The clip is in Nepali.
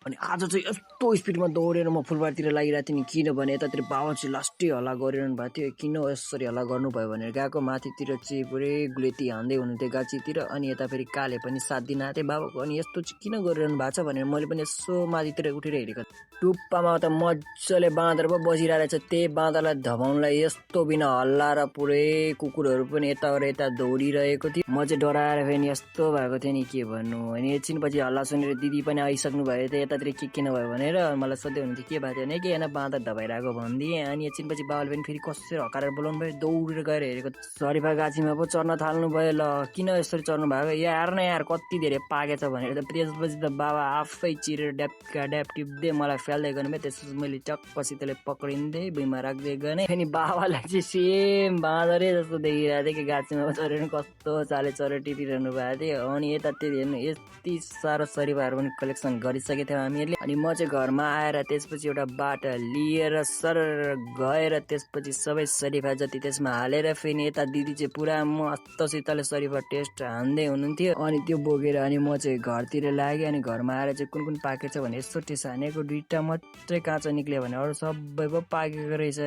अनि आज चाहिँ यस्तो स्पिडमा दौडेर म फुलबारीतिर लागिरहेको थिएँ नि, किनभने यतातिर बाबा चाहिँ लास्टै हल्ला गरिरहनु भएको थियो। किन यसरी हल्ला गर्नुभयो भनेर गएको माथितिर चाहिँ पुरै गुलेती हान्दै हुनुहुन्थ्यो गाछीतिर। अनि यता फेरि काले पनि साथ दिन आएको थियो बाबाको। अनि यस्तो चाहिँ किन गरिरहनु भएको छ भनेर मैले पनि यसो माथितिर उठेर हेरेको टुप्पामा त मजाले बाँदर पो बसिरहेको रहेछ। त्यही बाँदरलाई धपाउनलाई यस्तो बिना हल्ला र पुरै कुकुरहरू पनि यता र यता दौडिरहेको थियो। म चाहिँ डराएर फेरि यस्तो भएको थियो नि, के भन्नु। अनि एकछिनपछि हल्ला सुनेर दिदी पनि आइसक्नु भएको थियो यतातिर, के किन भयो भनेर मलाई सोध्दै हुनुहुन्थ्यो के भएको थियो भने, के होइन बाँदर धपाइरहेको भनिदिएँ। अनि एकछिनपछि बाबाले पनि फेरि कसरी हकारेर बोलाउनु भयो, दौडेर गएर हेरेको सरिफा गाछीमा पो चढ्न थाल्नु भयो। ल किन यसरी चढ्नु भएको, यार न यार कति धेरै पाकेछ भनेर त त्यसपछि त बाबा आफै चिरेर ड्याप्का ड्याप टिप्दै मलाई फ्याल्दै गर्नुभयो। त्यसपछि मैले टक्कसितले पक्रिँदै भुइँमा राख्दै गएँ। अनि बाबालाई चाहिँ सेम बाँदरै जस्तो देखिरहेको थियो कि गाछीमा चढेर कस्तो चाले चढेर टिपिरहनु भएको थियो। अनि यतातिर हेर्नु यति साह्रो सरिफाहरू पनि कलेक्सन गरिसकेको थियौँ हामीहरूले। अनि म चाहिँ घरमा आएर त्यसपछि एउटा बाटा लिएर सर गएर त्यसपछि सबै सरिफा जति त्यसमा हालेर फेरि यता दिदी चाहिँ पुरा मस्तसितले सरिफा टेस्ट हान्दै हुनुहुन्थ्यो। अनि त्यो बोकेर अनि म चाहिँ घरतिर लागेँ। अनि घरमा आएर चाहिँ कुन कुन पाकेछ भने यसो टेस्ट हानेको, 2टा मात्रै काँचो निक्ल्यो भने अरू सबै पो पाकेको रहेछ।